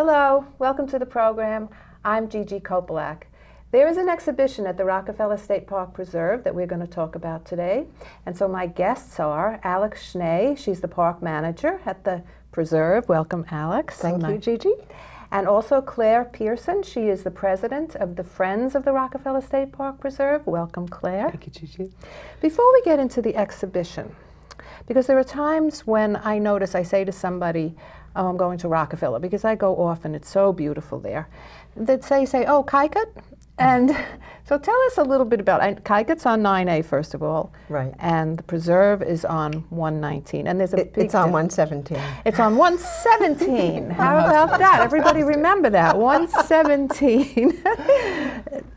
Hello, welcome to the program. I'm Gigi Kopelak. There is an exhibition at the Rockefeller State Park Preserve that we're going to talk about today. And so my guests are Alix Schnee. She's the park manager at the preserve. Welcome, Alix. Thank you, Gigi. And also Clare Pierson. She is the president of the Friends of the Rockefeller State Park Preserve. Welcome, Clare. Thank you, Gigi. Before we get into the exhibition, because there are times when I say to somebody, oh, I'm going to Rockefeller, because I go often, it's so beautiful there. They'd say, oh, Kaikut? And so tell us a little bit about, Kaikut's on 9A, first of all. Right. And the preserve is on 119. And there's a big It's on 117. It's on 117. How about that? Everybody remember that, 117.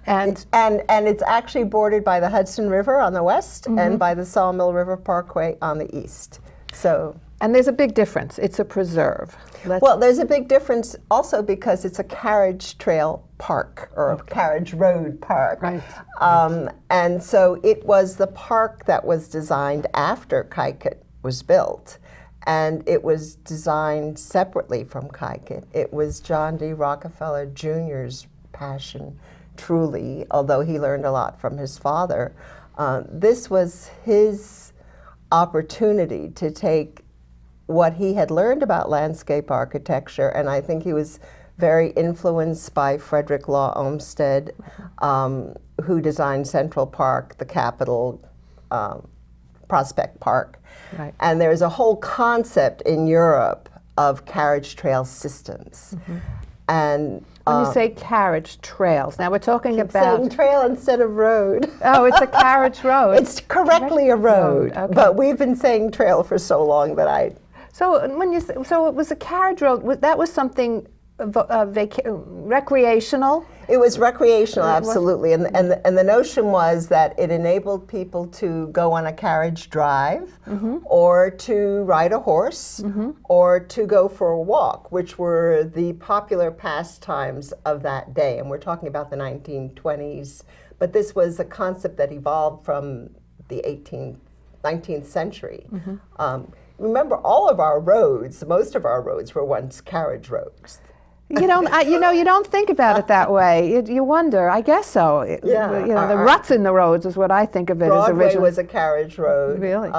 and it's actually bordered by the Hudson River on the west and by the Sawmill River Parkway on the east. And there's a big difference. It's a preserve. Well, there's a big difference also because it's a carriage trail park or a carriage road park. Right. And so it was the park that was designed after Kaikut was built. And it was designed separately from Kaikut. It was John D. Rockefeller Jr.'s passion, truly, although he learned a lot from his father. This was his opportunity to take what he had learned about landscape architecture, and I think he was very influenced by Frederick Law Olmsted, who designed Central Park, the Capitol, Prospect Park. Right. And there's a whole concept in Europe of carriage trail systems. And when you say carriage trails, now we're talking about... saying trail instead of road. Oh, it's a carriage road. It's correctly a road, okay. but we've been saying trail for so long that I... So when you so it was a carriage road. That was something recreational. It was recreational, absolutely, and the notion was that it enabled people to go on a carriage drive, or to ride a horse, or to go for a walk, which were the popular pastimes of that day. And we're talking about the 1920s, but this was a concept that evolved from the 19th century. Remember, all of our roads, most of our roads were once carriage roads. You don't think about it that way. You wonder. I guess so. Yeah. The ruts in the roads is what I think of it as originally. Broadway was a carriage road. Really?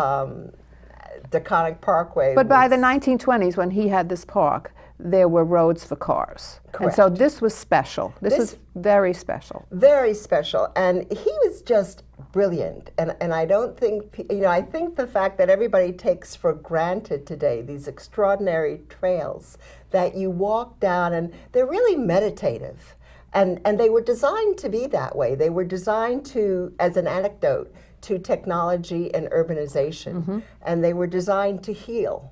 Deconic Parkway. But by the 1920s, when he had this park, there were roads for cars. Correct. And so this was special. This was very special. Very special. And he was just brilliant. And I don't think, I think the fact that everybody takes for granted today these extraordinary trails that you walk down, and they're really meditative. And they were designed to be that way. They were designed to, as an anecdote, to technology and urbanization. And they were designed to heal.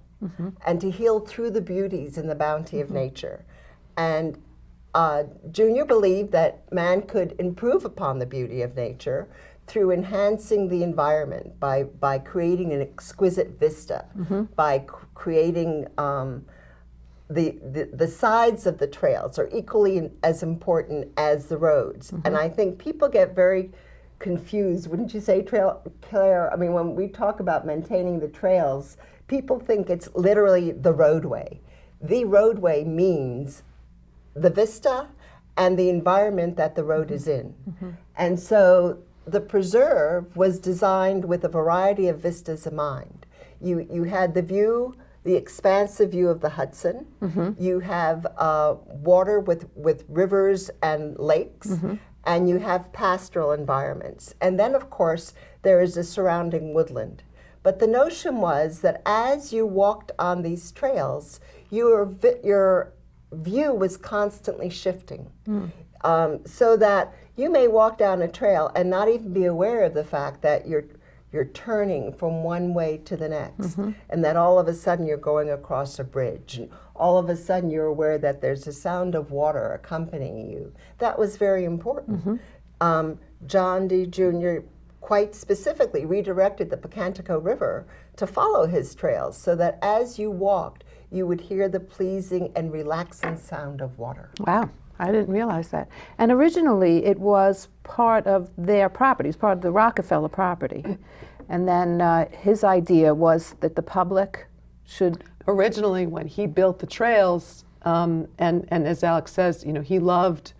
And to heal through the beauties and the bounty of nature. And Junior believed that man could improve upon the beauty of nature through enhancing the environment by creating an exquisite vista, by creating the sides of the trails are equally as important as the roads. And I think people get very confused, wouldn't you say, Claire? I mean, when we talk about maintaining the trails, people think it's literally the roadway. The roadway means the vista and the environment that the road is in. And so the preserve was designed with a variety of vistas in mind. You had the view, the expansive view of the Hudson. You have water with rivers and lakes. And you have pastoral environments. And then, of course, there is a surrounding woodland. But the notion was that as you walked on these trails, your view was constantly shifting. So that you may walk down a trail and not even be aware of the fact that you're turning from one way to the next, and that all of a sudden you're going across a bridge, and all of a sudden you're aware that there's a sound of water accompanying you. That was very important. John D. Jr. quite specifically redirected the Pocantico River to follow his trails so that as you walked, you would hear the pleasing and relaxing sound of water. Wow. I didn't realize that. And originally it was part of their property, it was part of the Rockefeller property. And then his idea was that the public should... Originally, when he built the trails, And as Alix says, he loved,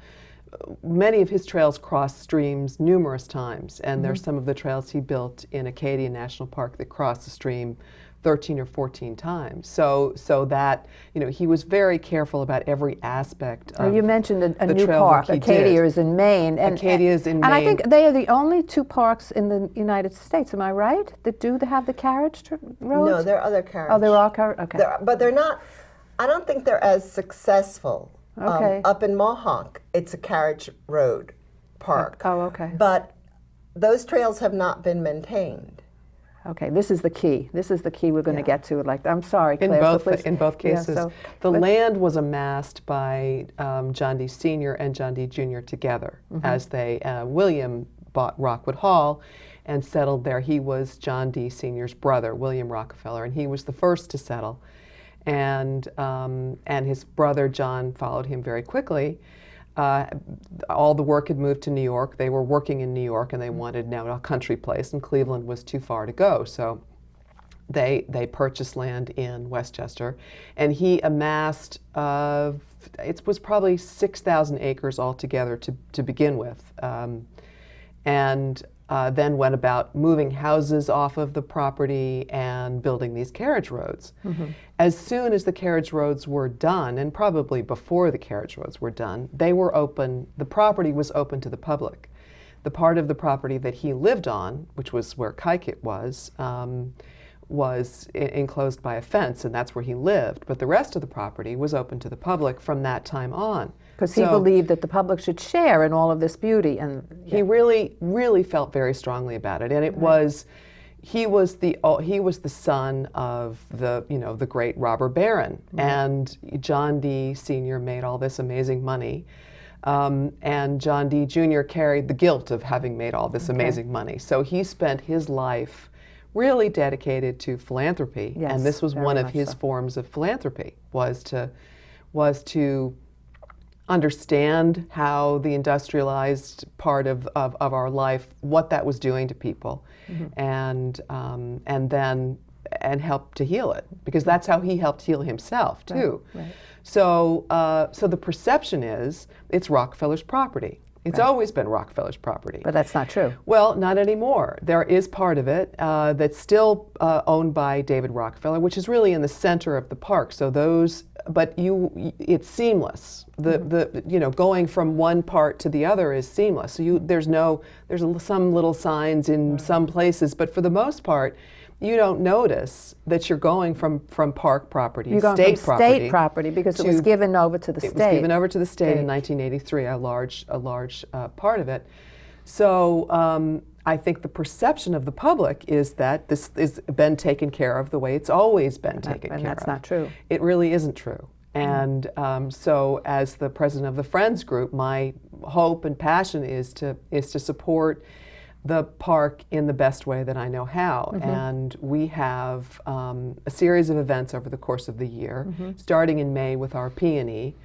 many of his trails cross streams numerous times, and there's some of the trails he built in Acadia National Park that cross the stream 13 or 14 times. So that, he was very careful about every aspect of you mentioned a the new trail park. work he Acadia did. is in Maine. Acadia is in Maine. And I think they are the only two parks in the United States, am I right, that do have the carriage roads? No, there are other carriage. Oh, there are carriage? Okay. But they're not, I don't think they're as successful. Okay. Up in Mohawk, it's a carriage road park. Oh, okay. But those trails have not been maintained. Okay, this is the key. This is the key we're going to get to. I'm sorry, Claire. In both cases, the land was amassed by John D. Sr. and John D. Jr. together as they, William bought Rockwood Hall and settled there. He was John D. Sr.'s brother, William Rockefeller, and he was the first to settle. And his brother John followed him very quickly. All the work had moved to New York. They were working in New York, and they wanted now a country place, and Cleveland was too far to go. So they purchased land in Westchester, and he amassed it was probably 6,000 acres altogether to begin with, and then went about moving houses off of the property and building these carriage roads. As soon as the carriage roads were done, and probably before the carriage roads were done, they were open, the property was open to the public. The part of the property that he lived on, which was where Kaikit was enclosed by a fence, and that's where he lived. But the rest of the property was open to the public from that time on. Because he believed that the public should share in all of this beauty, and he really, really felt very strongly about it. And it was, he was the son of the great robber baron, and John D. Sr. made all this amazing money, and John D. Jr. carried the guilt of having made all this amazing money. So he spent his life really dedicated to philanthropy, and this was one of his forms of philanthropy, was to understand how the industrialized part of our life, what that was doing to people, and help to heal it, because that's how he helped heal himself too. Right. So the perception is it's Rockefeller's property. It's always been Rockefeller's property. But that's not true. Well, not anymore. There is part of it that's still owned by David Rockefeller, which is really in the center of the park. So but it's seamless. Going from one part to the other is seamless. So there's some little signs in some places, but for the most part, you don't notice that you're going from park property, you're going state from property, state property, because it was given over to the state. It was given over to the state in 1983, a large part of it. So I think the perception of the public is that this has been taken care of the way it's always been taken care of. And that's not true. It really isn't true. And so as the president of the Friends Group, my hope and passion is to support the park in the best way that I know how. And we have a series of events over the course of the year, starting in May with our peony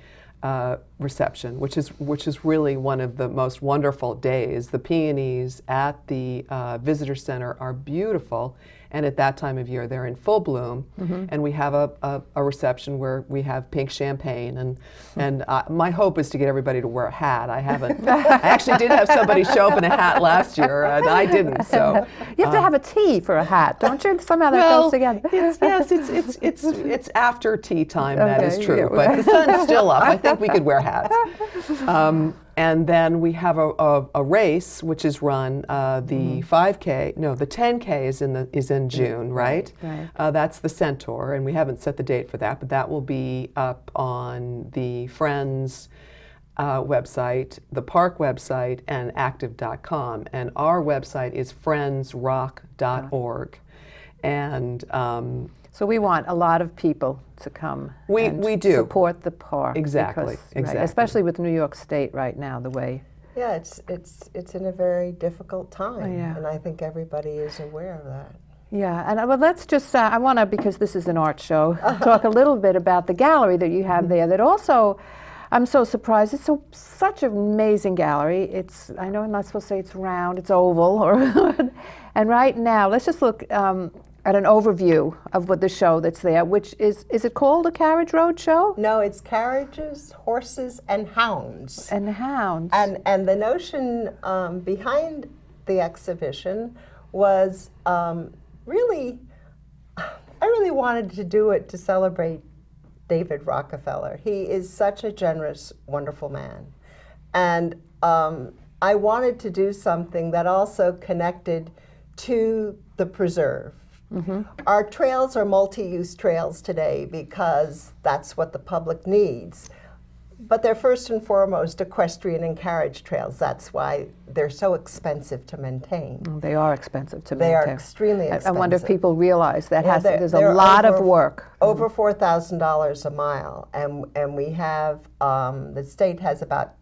reception, which is really one of the most wonderful days. The peonies at the visitor center are beautiful, and at that time of year they're in full bloom. And we have a reception where we have pink champagne, and my hope is to get everybody to wear a hat. I haven't. I actually did have somebody show up in a hat last year, and I didn't. So you have to have a tea for a hat, don't you? Somehow that goes together. It's after tea time. That is true, but the sun's still up. I think we could wear hats. And then we have a race which is run, the 5K, no, the 10K is in June, right? Right. That's the Centaur, and we haven't set the date for that, but that will be up on the Friends website, the park website, and active.com. And our website is friendsrock.org. And so we want a lot of people to come we do support the park. Exactly. Especially with New York State right now, the way. Yeah, it's in a very difficult time, and I think everybody is aware of that. Yeah, and let's just, I want to, because this is an art show, talk a little bit about the gallery that you have there that also, I'm so surprised. It's such an amazing gallery. I know I'm not supposed to say it's round, it's oval. And right now, let's just look at an overview of what the show that's there, which is it called a Carriage Road Show? No, it's carriages, horses, and hounds. And hounds. And the notion behind the exhibition was really, I really wanted to do it to celebrate David Rockefeller. He is such a generous, wonderful man. And I wanted to do something that also connected to the preserve. Mm-hmm. Our trails are multi-use trails today because that's what the public needs. But they're first and foremost equestrian and carriage trails. That's why they're so expensive to maintain. They are expensive to They maintain. are extremely expensive. I wonder if people realize that there's a they're lot of work. Over $4,000 a mile. And we have, the state has about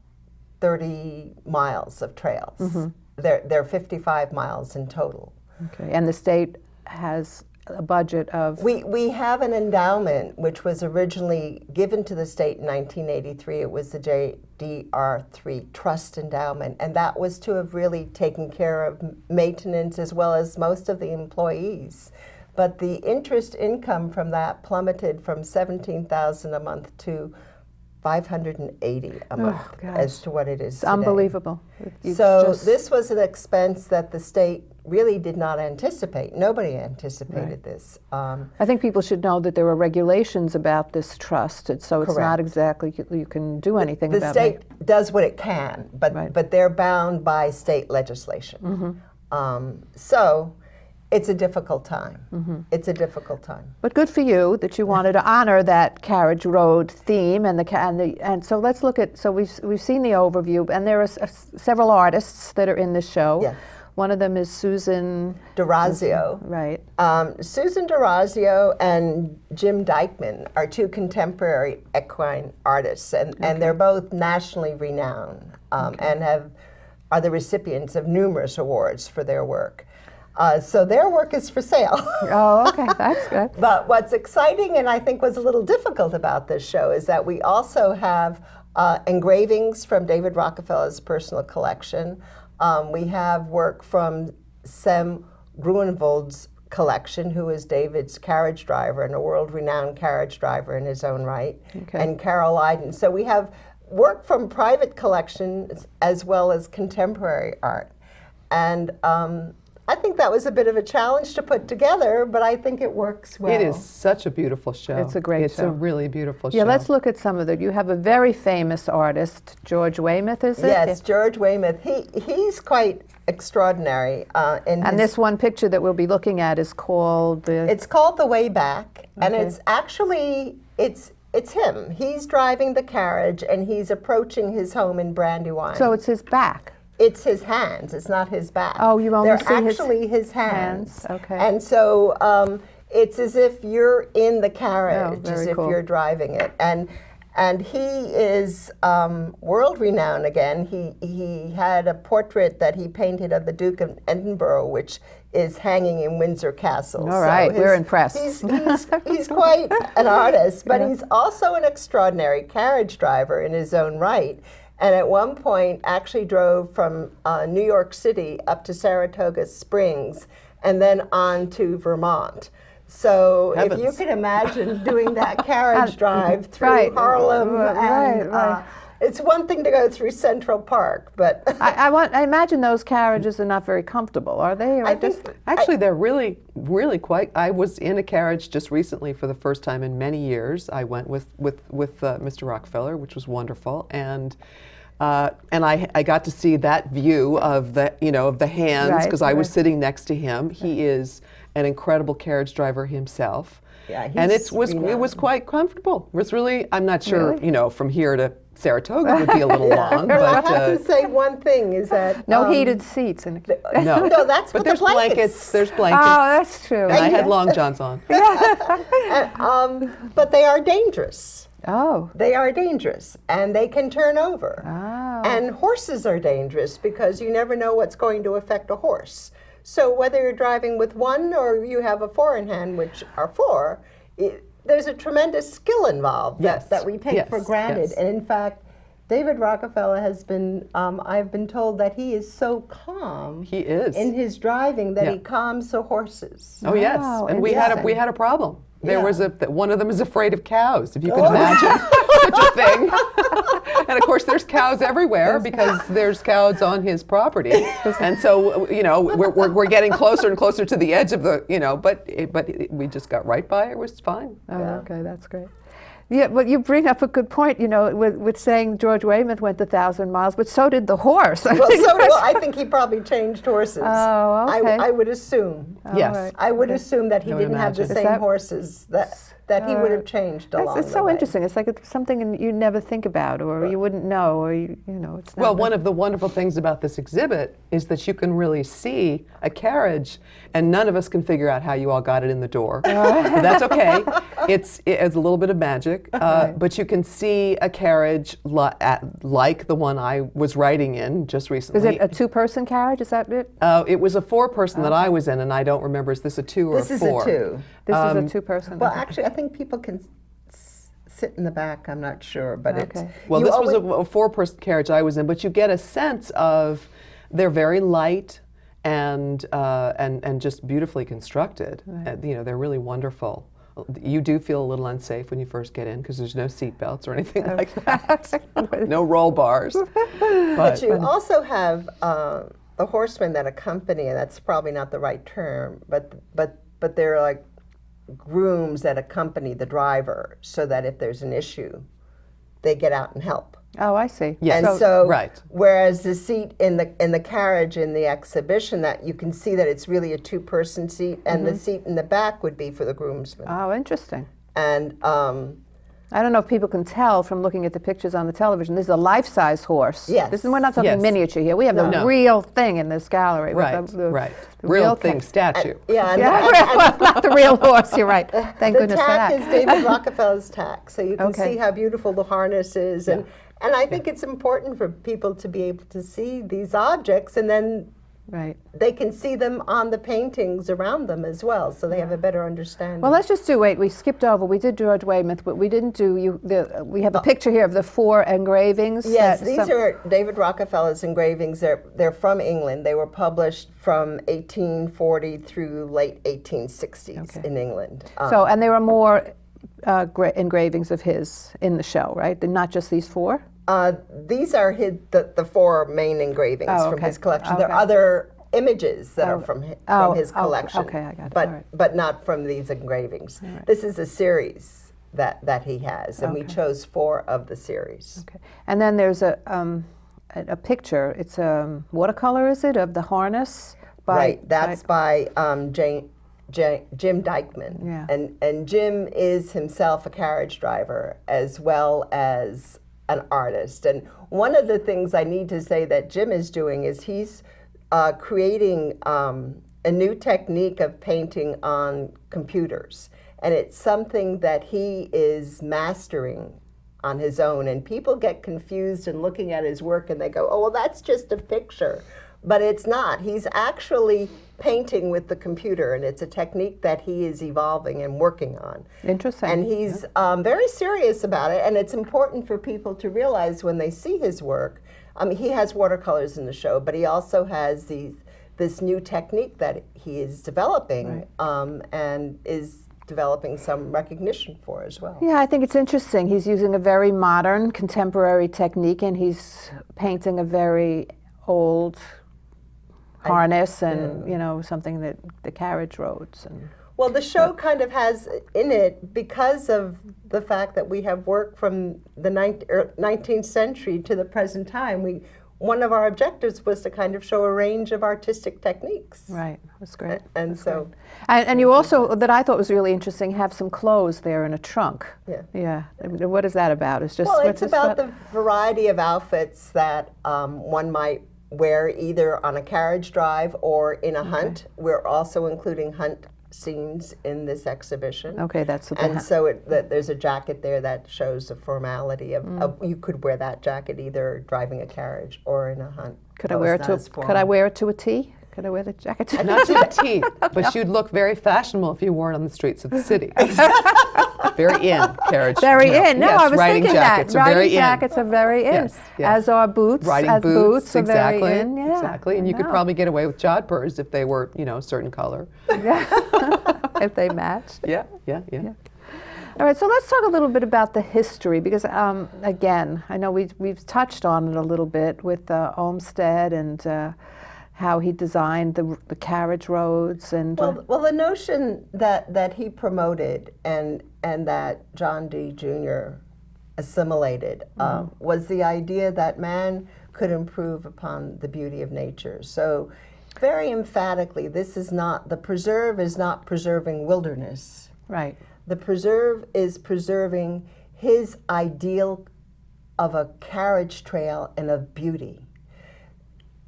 30 miles of trails. Mm-hmm. They're 55 miles in total. Okay, and the state has a budget of... We have an endowment which was originally given to the state in 1983. It was the JDR3 Trust Endowment, and that was to have really taken care of maintenance as well as most of the employees. But the interest income from that plummeted from $17,000 a month to $580 a month as to what it is today. Unbelievable. So this was an expense that the state really did not anticipate. Nobody anticipated this. I think people should know that there are regulations about this trust, so it's not exactly you can do anything about it. The state does what it can, but they're bound by state legislation. Mm-hmm. So it's a difficult time. Mm-hmm. It's a difficult time. But good for you that you wanted to honor that Carriage Road theme and so let's look at, so we've seen the overview, and there are several artists that are in the show. Yes. One of them is Susan D'Orazio. Right. Susan D'Orazio and Jim Dykeman are two contemporary equine artists, and they're both nationally renowned and are the recipients of numerous awards for their work. So their work is for sale. Oh, okay, that's good. But what's exciting and I think was a little difficult about this show is that we also have engravings from David Rockefeller's personal collection. We have work from Sem Gruenvold's collection, who is David's carriage driver and a world-renowned carriage driver in his own right, and Carol Lydon. So we have work from private collections as well as contemporary art. And I think that was a bit of a challenge to put together, but I think it works well. It is such a beautiful show. It's a great show. It's a really beautiful show. Yeah, let's look at some of it. You have a very famous artist, George Weymouth, is it? Yes, George Weymouth. He's quite extraordinary. And this one picture that we'll be looking at is called It's called The Way Back, and it's actually, it's him. He's driving the carriage, and he's approaching his home in Brandywine. So it's his back. It's his hands. It's not his back. Oh, you only see They're actually his hands. Okay. And so it's as if you're in the carriage, as if you're driving it. And he is world renowned again. He had a portrait that he painted of the Duke of Edinburgh, which is hanging in Windsor Castle. All right, we're impressed. He's quite an artist, but he's also an extraordinary carriage driver in his own right. And at one point actually drove from New York City up to Saratoga Springs and then on to Vermont. So if you can imagine doing that carriage drive through Harlem, and it's one thing to go through Central Park, but I imagine those carriages are not very comfortable, are they? Actually, they're really, really quite. I was in a carriage just recently for the first time in many years. I went with Mr. Rockefeller, which was wonderful, and I got to see that view of the hands because I was sitting next to him. He is an incredible carriage driver himself, and it was quite comfortable. It was really, I'm not sure, from here to Saratoga would be a little long. But I have to say one thing is that no heated seats. No, that's but what there's the blankets. There's blankets. Oh, that's true. And I had long johns on. But they are dangerous. Oh. They are dangerous, and they can turn over. Oh. And horses are dangerous because you never know what's going to affect a horse. So whether you're driving with one or you have a four in hand, which are four, there's a tremendous skill involved that we take for granted. Yes. And in fact, David Rockefeller has been, I've been told that he is so calm He is. in his driving that Yeah. he calms the horses. Oh yes, Wow, and we had a problem. There Yeah. was one of them is afraid of cows, if you can imagine such a thing. And of course, there's cows everywhere because there's cows on his property, and so we're getting closer and closer to the edge of the but we just got right by it. It was fine. Oh, okay, that's great. Yeah, but you bring up a good point, with saying George Weymouth went 1,000 miles, but so did the horse. Well, I think he probably changed horses. Oh, okay. I would assume. Yes. right. I would assume that he I would didn't have the imagine. same that- horses that he would have changed along It's the so way. interesting. It's like it's something you never think about, or you wouldn't know, or it's not. Well, one of the wonderful things about this exhibit is that you can really see a carriage, and none of us can figure out how you all got it in the door. But that's okay. It's a little bit of magic, but you can see a carriage like the one I was riding in just recently. Is it a two-person carriage? Is that it? It was a four-person that I was in, and I don't remember, is this a two or This a is four? a two. This is a two-person. Well, actually, I think people can sit in the back. I'm not sure, but it's. Okay. Well, you this was always- a four-person carriage I was in, but you get a sense of they're very light and just beautifully constructed. They're really wonderful. You do feel a little unsafe when you first get in because there's no seat belts or anything like that. No roll bars. But you also have the horsemen that accompany, and that's probably not the right term, but they're like grooms that accompany the driver, so that if there's an issue, they get out and help. Oh, I see. Yes. And so, right. whereas the seat in the carriage in the exhibition, that you can see that it's really a two-person seat, and the seat in the back would be for the groomsmen. Oh, interesting. And I don't know if people can tell from looking at the pictures on the television. This is a life-size horse. Yes. We're not talking Yes. miniature here. We have the No. real thing in this gallery. with Right, the right. the Real thing. thing statue. yeah, and, Yeah, not the real horse. You're right. Thank the goodness for tack that. is David Rockefeller's tack, so you can Okay. see how beautiful the harness is, and I think it's important for people to be able to see these objects, and then Right. they can see them on the paintings around them as well, so they have a better understanding. Well, let's just wait. We skipped over. We did George Weymouth, but we didn't do we have a picture here of the 4 engravings. Yes, that these are David Rockefeller's engravings. They're from England. They were published from 1840 through late 1860s in England. So, and there are more engravings of his in the show, right? They're not just these 4? These are the 4 main engravings Oh, from okay. his collection. There Okay. are other images that are from his collection, okay, I got it. but All right. but not from these engravings. This is a series that he has, and we chose 4 of the series. Okay. And then there's a picture. It's watercolor, is it, of the harness? Right, that's by Jim Dykeman. Yeah. And Jim is himself a carriage driver as well as an artist. And one of the things I need to say that Jim is doing is he's creating a new technique of painting on computers. And it's something that he is mastering on his own. And people get confused in looking at his work and they go, oh, well, that's just a picture. But it's not. He's actually painting with the computer, and it's a technique that he is evolving and working on. Interesting. And he's very serious about it, and it's important for people to realize when they see his work. He has watercolors in the show, but he also has this new technique that he is developing, and is developing some recognition for as well. Yeah, I think it's interesting. He's using a very modern, contemporary technique, and he's painting a very old harness and something that the carriage roads and. Well, the show kind of has in it, because of the fact that we have work from the 19th century to the present time, one of our objectives was to kind of show a range of artistic techniques. Right, that's great. And That's so, great. And you also, that I thought was really interesting, have some clothes there in a trunk. Yeah. Yeah. I mean, what is that about? It's just well, what's it's this about the variety of outfits that one might wear either on a carriage drive or in a hunt. We're also including hunt scenes in this exhibition. Okay, that's what. And so there's a jacket there that shows the formality of you could wear that jacket either driving a carriage or in a hunt. Could I wear it to? Could I wear it to a T? Could I wear the jacket to? Not to the T, but you'd look very fashionable if you wore it on the streets of the city. very in carriage. Very in. No, yes, I was riding thinking jackets that. are Riding very jackets are very in. Yes, yes. As are boots. Riding as boots, are exactly, very in. Yeah, exactly. And I you could know. probably get away with jodhpurs if they were, a certain color. If they match. Yeah. All right, so let's talk a little bit about the history, because again, I know we've touched on it a little bit with Olmsted and how he designed the carriage roads and. Well, the notion that he promoted and that John D. Jr. assimilated was the idea that man could improve upon the beauty of nature. So, very emphatically, the preserve is not preserving wilderness. Right. The preserve is preserving his ideal of a carriage trail and of beauty.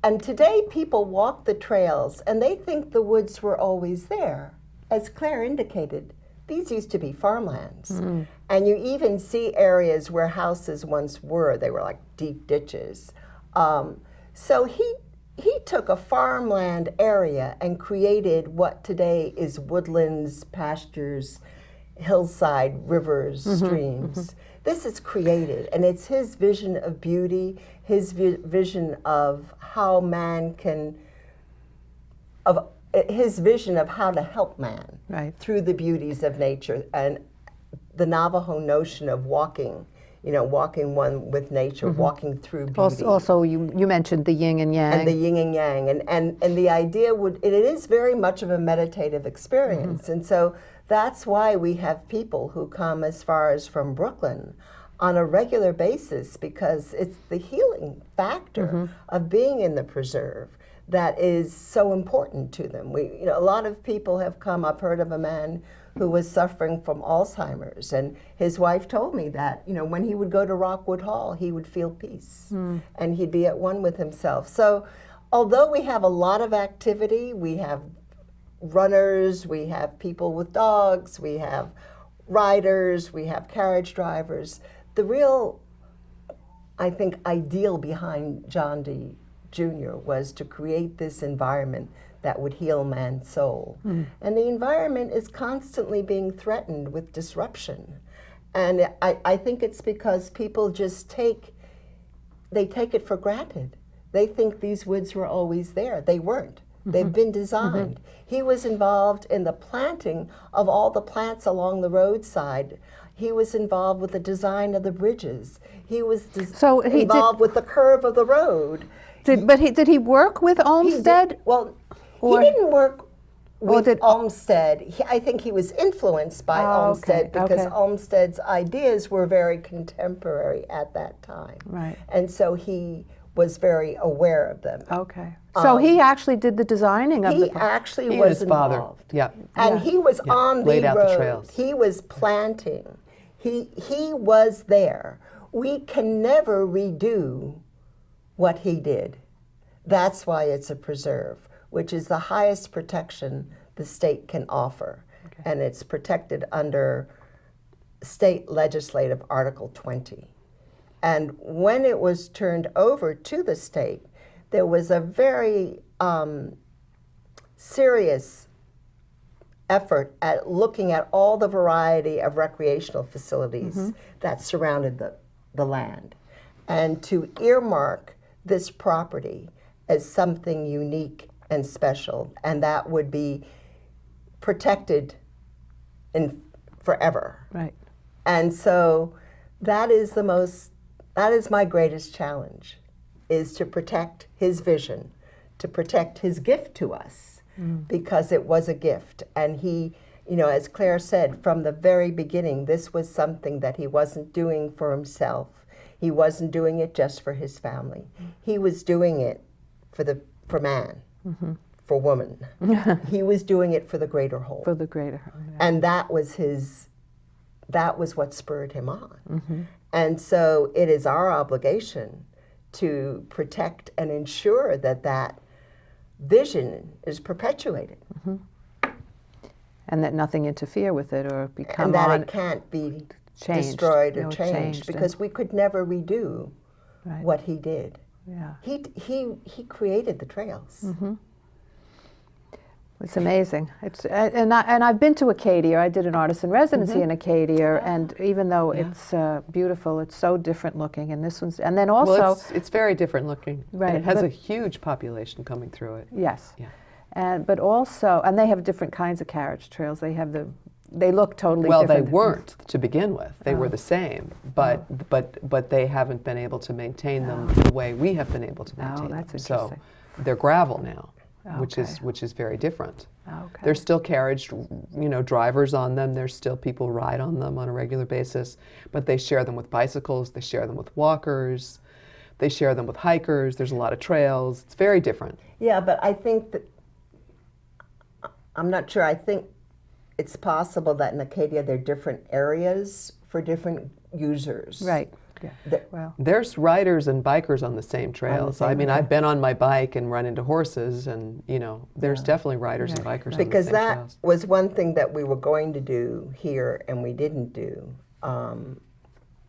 And today people walk the trails and they think the woods were always there. As Clare indicated, these used to be farmlands. And you even see areas where houses once were. They were like deep ditches. So he took a farmland area and created what today is woodlands, pastures, hillside, rivers, streams. This is created, and it's his vision of beauty, his vision of how man can, his vision of how to help man through the beauties of nature, and the Navajo notion of walking, walking one with nature, walking through beauty. Also, you mentioned the yin and yang. And the yin and yang, and the idea it is very much of a meditative experience, and so that's why we have people who come as far as from Brooklyn on a regular basis, because it's the healing factor of being in the preserve that is so important to them. A lot of people have come. I've heard of a man who was suffering from Alzheimer's, and his wife told me that when he would go to Rockwood Hall, he would feel peace and he'd be at one with himself. So although we have a lot of activity, we have runners, we have people with dogs, we have riders, we have carriage drivers. The real, I think, ideal behind John D. Jr. was to create this environment that would heal man's soul. And the environment is constantly being threatened with disruption. And I think it's because people just take it for granted. They think these woods were always there. They weren't. They've been designed. He was involved in the planting of all the plants along the roadside. He was involved with the design of the bridges. He was involved with the curve of the road. Did he work with Olmsted? He didn't work with Olmsted. I think he was influenced by Olmsted because Olmsted's ideas were very contemporary at that time. Right. And so he was very aware of them. Okay. So he actually did the designing of He actually was involved. Yeah. And he was on the laid out the road. trails. He was planting. He was there. We can never redo what he did. That's why it's a preserve, which is the highest protection the state can offer. Okay. And it's protected under State Legislative Article 20. And when it was turned over to the state, there was a very serious effort at looking at all the variety of recreational facilities that surrounded the land, and to earmark this property as something unique and special, and that would be protected forever. Right. And so that is my greatest challenge, is to protect his vision, to protect his gift to us, because it was a gift. And he, as Clare said, from the very beginning, this was something that he wasn't doing for himself. He wasn't doing it just for his family. He was doing it for man, for woman. He was doing it for the greater whole. For the greater whole. Yeah. And that was what spurred him on. And so it is our obligation to protect and ensure that vision is perpetuated. And that nothing interfere with it or become and that it can't be destroyed or changed, because we could never redo what he did. Yeah. He created the trails. It's amazing. And I've been to Acadia. I did an artisan residency in Acadia, and even though it's beautiful, it's so different looking. And this one's, and then also, well, it's very different looking. Right, And it has a huge population coming through it. yes, Yeah. but also, and they have different kinds of carriage trails. They have they look totally Well, different. they weren't to begin with. They were the same, but they haven't been able to maintain them the way we have been able to maintain that's them. So interesting. they're gravel now, which Okay. is very different. Okay. There's still carriage, drivers on them. There's still people ride on them on a regular basis, but they share them with bicycles. They share them with walkers. They share them with hikers. There's a lot of trails. It's very different. Yeah, but I think that, I'm not sure, I think it's possible that in Acadia there are different areas for different users. Right. Yeah. The- Well, There's riders and bikers on the same trails. I same mean, trail. I've been on my bike and run into horses, and there's definitely riders and bikers on the Because same that trails. was one thing that we were going to do here and we didn't do.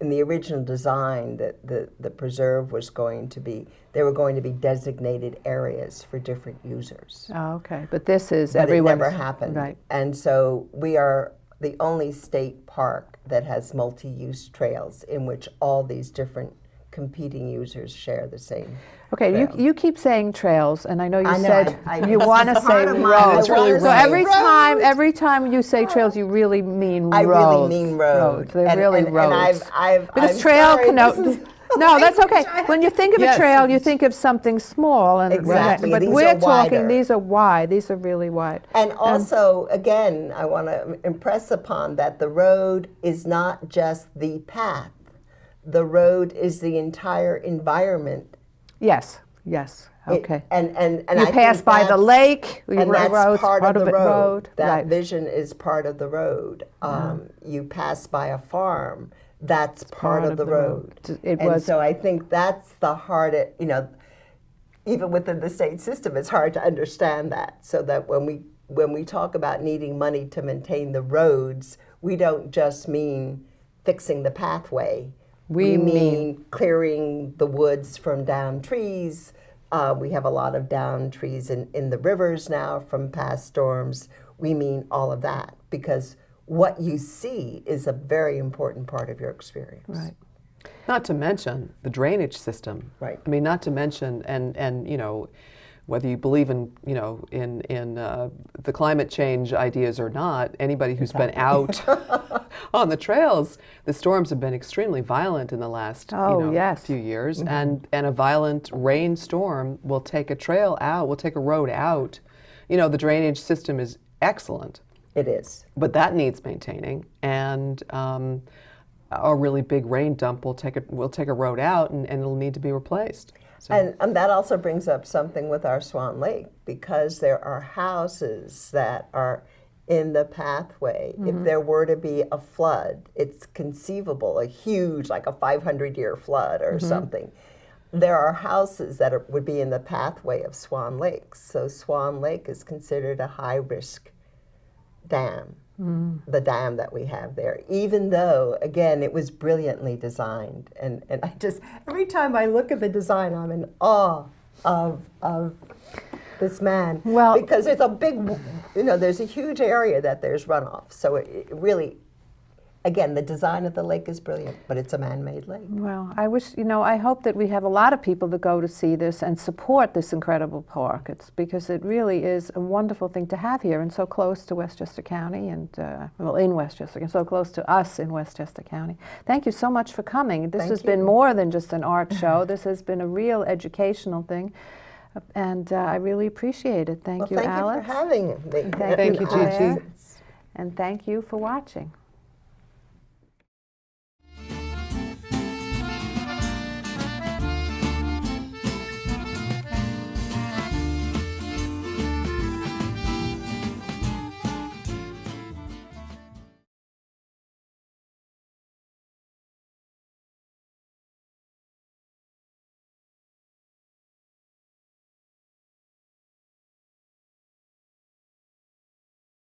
In the original design, that the preserve was going to be, there were going to be designated areas for different users. oh, okay. But this is But it everyone. never happened. Right. And so we are the only state park that has multi-use trails in which all these different competing users share the same. Okay, trail. you keep saying trails, and I know you I know, said I- you it's want to just say part of mine. roads. It's really so roads. every time you say trails, you really mean I roads. really mean road. They're And- really and roads. I'm because trail sorry, connotes. this is No, that's okay. language I have When you think of Yes. a trail, you think of something small, and Exactly. but These we're are talking. wider. These are wide. These are really wide. And also, again, I want to impress upon that the road is not just the path. The road is the entire environment. Yes. Yes. It- Okay. and you I pass think by the that's- lake. And that's roads, part of the it, road. That right. vision is part of the road. You pass by a farm. That's part of the road. It And was. so I think that's the heart. Even within the state system, it's hard to understand that. So that when we talk about needing money to maintain the roads, we don't just mean fixing the pathway. We mean clearing the woods from downed trees. We have a lot of downed trees in the rivers now from past storms. We mean all of that because what you see is a very important part of your experience. Right. Not to mention the drainage system. Right. I mean, not to mention, and whether you believe in the climate change ideas or not, anybody who's been out on the trails, the storms have been extremely violent in the last yes. few years, and a violent rainstorm will take a trail out, will take a road out. The drainage system is excellent. It is. But that needs maintaining, and a really big rain dump will take a road out, and it'll need to be replaced. So. And that also brings up something with our Swan Lake because there are houses that are in the pathway. If there were to be a flood, it's conceivable, a huge, like a 500-year flood or something. There are houses that would be in the pathway of Swan Lake. So Swan Lake is considered a high-risk dam, the dam that we have there, even though, again, it was brilliantly designed. And I just, every time I look at the design, I'm in awe of this man. Well- because there's a big, there's a huge area that there's runoff. So it really, again, the design of the lake is brilliant, but it's a man-made lake. Well, I wish, I hope that we have a lot of people that go to see this and support this incredible park. It's because it really is a wonderful thing to have here and so close to Westchester County and, in Westchester, and so close to us in Westchester County. Thank you so much for coming. This Thank has been you. more than just an art show. This has been a real educational thing. And I really appreciate it. Thank you, Thank Alex. you for having me. Thank you, Clare. Gigi. And thank you for watching.